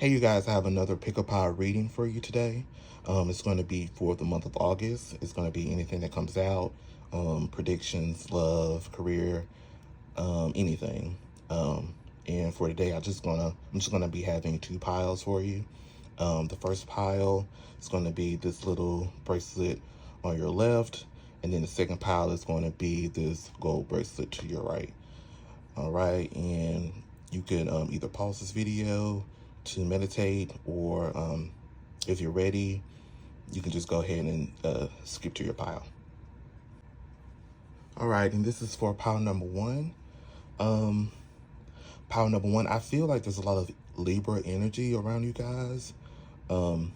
Hey, you guys, I have another pick a pile reading for you today. It's going to be for the month of August. It's going to be anything that comes out, predictions, love, career, anything. And for today, I'm just gonna be having two piles for you. The first pile is going to be this little bracelet on your left, and then the second pile is going to be this gold bracelet to your right. All right, and you can either pause this video to meditate, or if you're ready, you can just go ahead and skip to your pile. All right, and this is for pile number one. Pile number one, I feel like there's a lot of Libra energy around you guys. I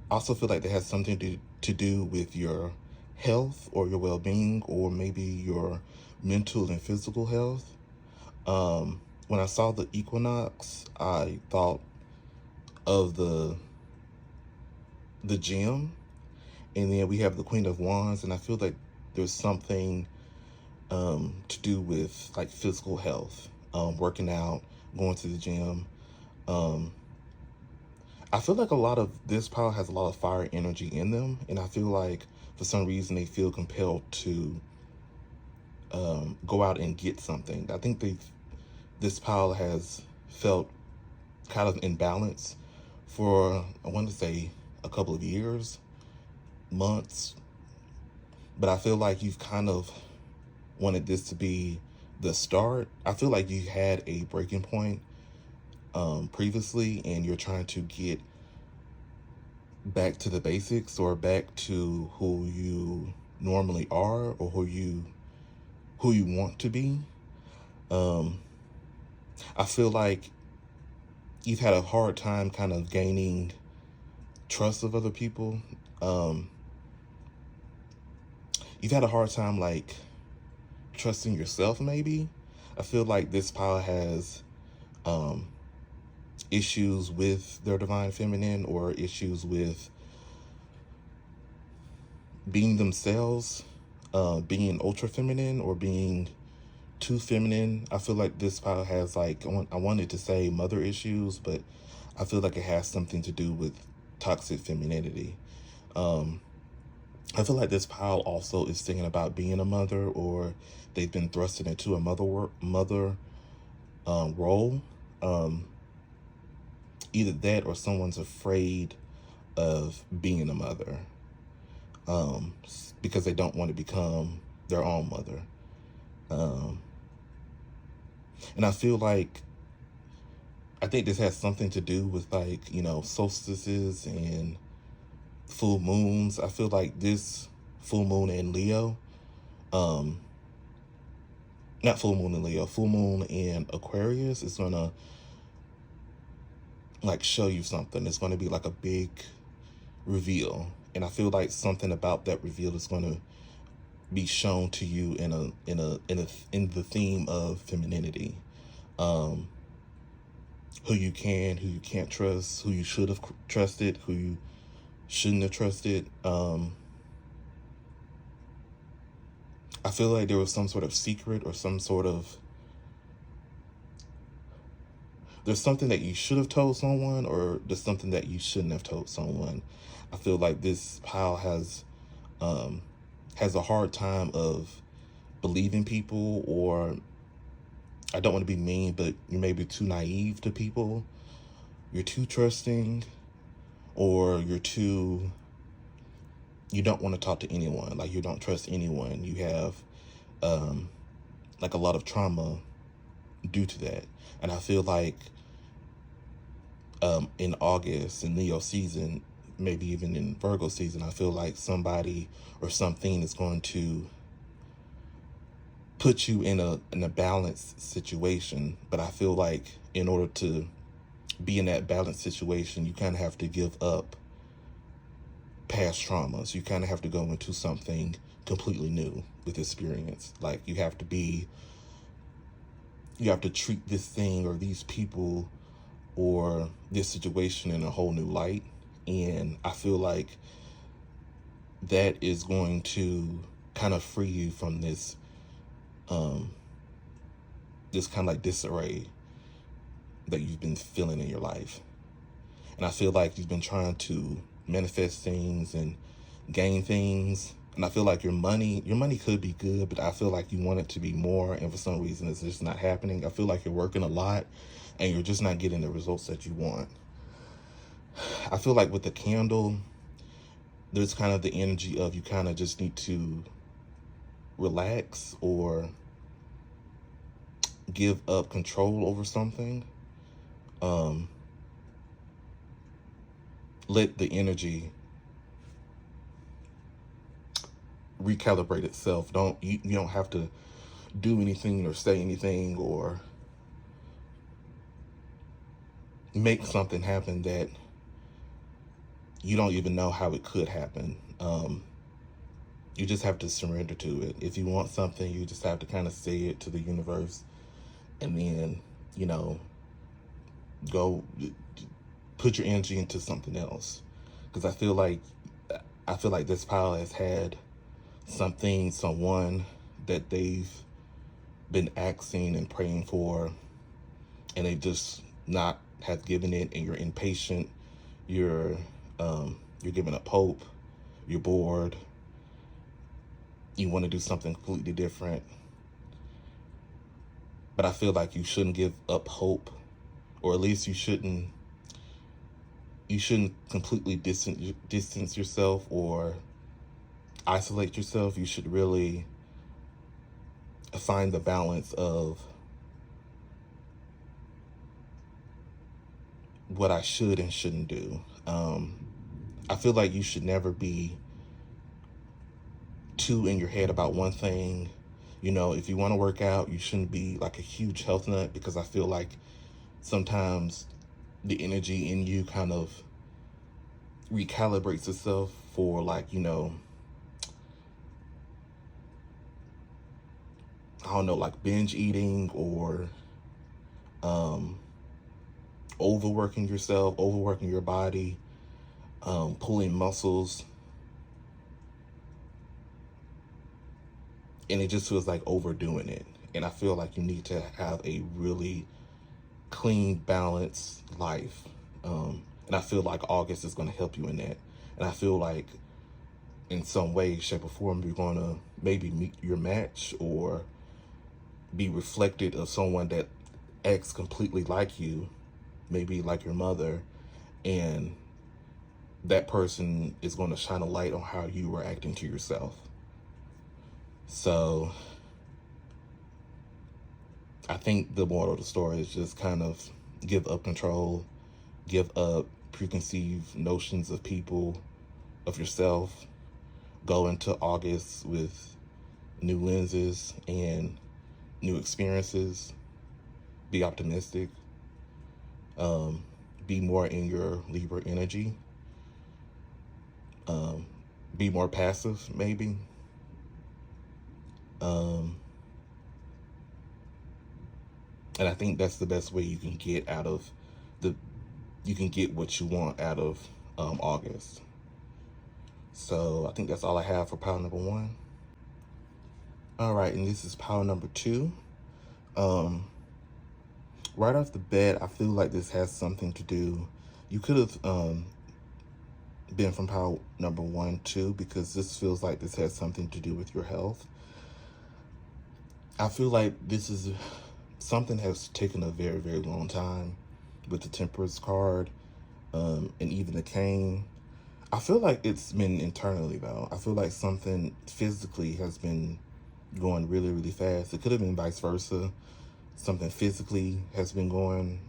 also feel like that has something to do with your health or your well-being, or maybe your mental and physical health. When I saw the equinox, I thought of the gem, and then we have the Queen of Wands, and I feel like there's something to do with like physical health, working out, going to the gym. I feel like a lot of this pile has a lot of fire energy in them, and I feel like for some reason they feel compelled to go out and get something. I think this pile has felt kind of in balance for, I want to say, a couple of years, months, but I feel like you've kind of wanted this to be the start. I feel like you had a breaking point previously, and you're trying to get back to the basics, or back to who you normally are, or who you want to be. I feel like you've had a hard time kind of gaining trust of other people. You've had a hard time like trusting yourself, maybe. I feel like this pile has issues with their divine feminine, or issues with being themselves, being ultra feminine, or being too feminine. I feel like this pile has, like, I wanted to say mother issues, but I feel like it has something to do with toxic femininity. I feel like this pile also is thinking about being a mother, or they've been thrusted into a mother role. Either that, or someone's afraid of being a mother, because they don't want to become their own mother. And I feel like, I think this has something to do with, like, solstices and full moons. I feel like this full moon in Leo, not full moon in Leo, full moon in Aquarius is gonna like show you something. It's gonna be like a big reveal, and I feel like something about that reveal is gonna be shown to you in the theme of femininity. Who you can, who you can't trust, who you should have trusted, who you shouldn't have trusted. I feel like there was some sort of secret, or there's something that you should have told someone, or there's something that you shouldn't have told someone. I feel like this pile has a hard time of believing people, or, I don't want to be mean, but you may be too naive to people. You're too trusting, or you don't want to talk to anyone. Like, you don't trust anyone. You have like a lot of trauma due to that. And I feel like in August, in Leo season, maybe even in Virgo season, I feel like somebody or something is going to put you in a balanced situation. But I feel like in order to be in that balanced situation, you kind of have to give up past traumas. You kind of have to go into something completely new with experience. Like, you have to treat this thing, or these people, or this situation in a whole new light. And I feel like that is going to kind of free you from this kind of like disarray that you've been feeling in your life. And I feel like you've been trying to manifest things and gain things. And I feel like your money could be good, but I feel like you want it to be more. And for some reason, it's just not happening. I feel like you're working a lot and you're just not getting the results that you want. I feel like with the candle, there's kind of the energy of you kind of just need to relax or give up control over something. Um, let the energy recalibrate itself. You don't have to do anything or say anything or make something happen that you don't even know how it could happen. You just have to surrender to it. If you want something, you just have to kind of say it to the universe, and then, you know, go put your energy into something else. Because I feel like this pile has had someone that they've been asking and praying for, and they just not have given it, and you're impatient. You're giving up hope. You're bored. You want to do something completely different. But I feel like you shouldn't give up hope, or at least you shouldn't completely distance yourself or isolate yourself. You should really find the balance of what I should and shouldn't do. I feel like you should never be too in your head about one thing. You know, if you want to work out, you shouldn't be like a huge health nut, because I feel like sometimes the energy in you kind of recalibrates itself for, like, you know, I don't know, like binge eating or overworking yourself, overworking your body, pulling muscles. And it just feels like overdoing it. And I feel like you need to have a really clean, balanced life. And I feel like August is going to help you in that. And I feel like in some way, shape, or form, you're going to maybe meet your match or be reflected of someone that acts completely like you, maybe like your mother, and that person is going to shine a light on how you were acting to yourself. So I think the moral of the story is just kind of give up control, give up preconceived notions of people, of yourself, go into August with new lenses and new experiences, be optimistic, be more in your Libra energy, be more passive maybe. And I think that's the best way you can get what you want out of August. So I think that's all I have for pile number 1. All right, and this is pile number 2. Right off the bat, I feel like this has something to do. You could have been from pile number 1 too, because this feels like this has something to do with your health. I feel like something has taken a very, very long time with the Temperance card, and even the Cane. I feel like it's been internally, though. I feel like something physically has been going really, really fast. It could have been vice versa. Something physically has been going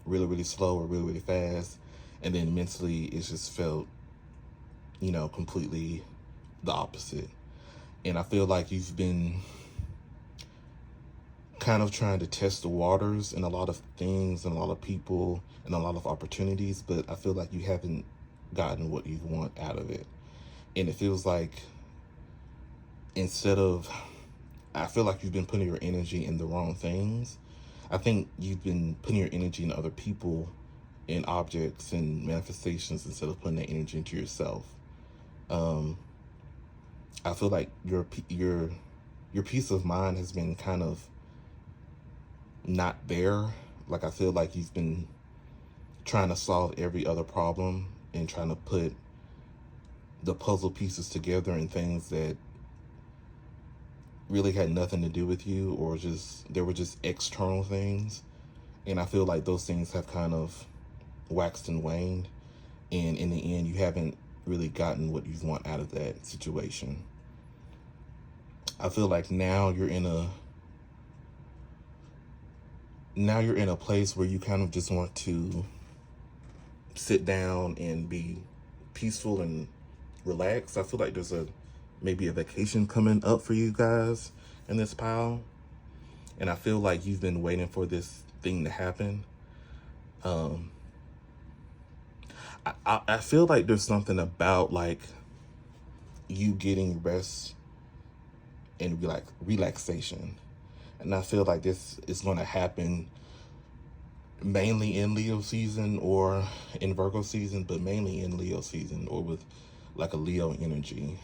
really, really slow or really, really fast. And then mentally, it's just felt, you know, completely the opposite. And I feel like you've been kind of trying to test the waters in a lot of things and a lot of people and a lot of opportunities, but I feel like you haven't gotten what you want out of it. And it feels like I feel like you've been putting your energy in the wrong things. I think you've been putting your energy in other people, in objects and manifestations, instead of putting that energy into yourself. I feel like your peace of mind has been kind of not there Like, I feel like you've been trying to solve every other problem and trying to put the puzzle pieces together and things that really had nothing to do with you, or just they were just external things. And I feel like those things have kind of waxed and waned, and in the end you haven't really gotten what you want out of that situation. I feel like now you're in a place where you kind of just want to sit down and be peaceful and relax. I feel like there's maybe a vacation coming up for you guys in this pile. And I feel like you've been waiting for this thing to happen. I feel like there's something about like you getting rest and relaxation. And I feel like this is going to happen mainly in Leo season or in Virgo season, but mainly in Leo season or with like a Leo energy.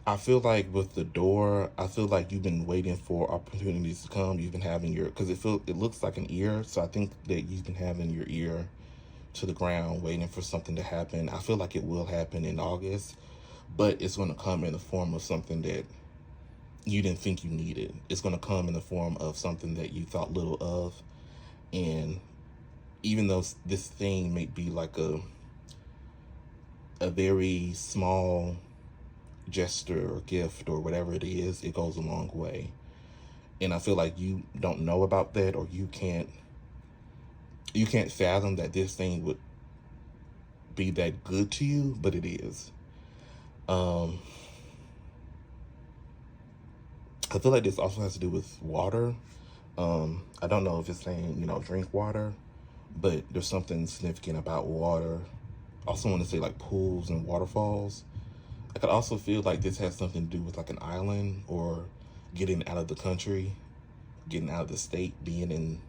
I feel like with the door, I feel like you've been waiting for opportunities to come. You've been having because it looks like an ear. So I think that you've been having your ear to the ground, waiting for something to happen. I feel like it will happen in August, but it's going to come in the form of something that you didn't think you needed. It's going to come in the form of something that you thought little of. And even though this thing may be like a very small gesture or gift or whatever it is, it goes a long way. And I feel like you don't know about that, or you can't fathom that this thing would be that good to you, but it is. I feel like this also has to do with water. I don't know if it's saying, drink water, but there's something significant about water. I also want to say like pools and waterfalls. I could also feel like this has something to do with like an island, or getting out of the country, getting out of the state, being in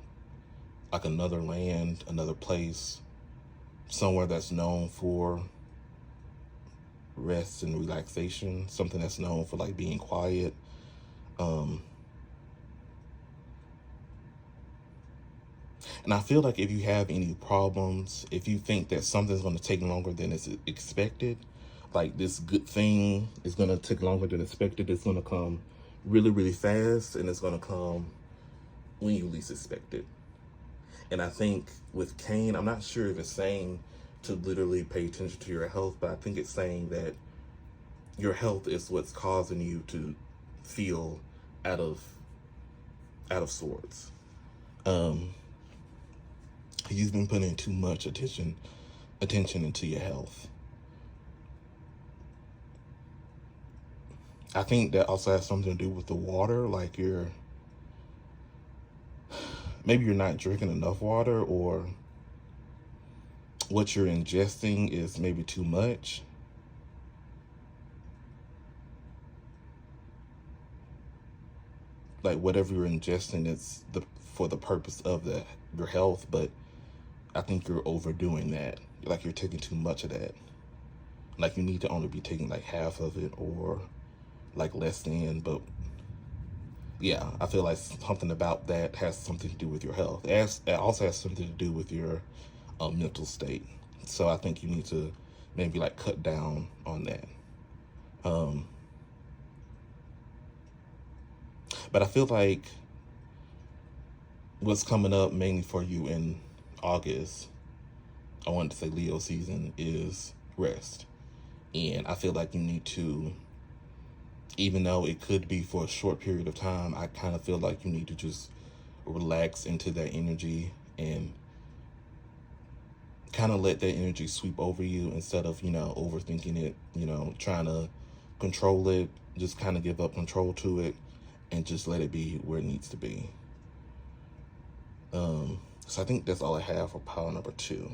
like another land, another place, somewhere that's known for rest and relaxation, something that's known for like being quiet. And I feel like if you have any problems, if you think that something's going to take longer than is expected, like this good thing is going to take longer than expected, it's going to come really, really fast, and it's going to come when you least expect it. And I think with Cain, I'm not sure if it's saying to literally pay attention to your health, but I think it's saying that your health is what's causing you to feel out of sorts. You've been putting too much attention into your health. I think that also has something to do with the water, like maybe you're not drinking enough water, or what you're ingesting is maybe too much. Like whatever you're ingesting is for the purpose of your health, but I think you're overdoing that. Like you're taking too much of that. Like you need to only be taking like half of it, or like less than. But yeah, I feel like something about that has something to do with your health. It also has something to do with your mental state. So I think you need to maybe like cut down on that. But I feel like what's coming up mainly for you in August, I wanted to say Leo season, is rest. And I feel like you need to, even though it could be for a short period of time, I kind of feel like you need to just relax into that energy and kind of let that energy sweep over you, instead of, overthinking it, trying to control it. Just kind of give up control to it and just let it be where it needs to be. So I think that's all I have for pile number 2.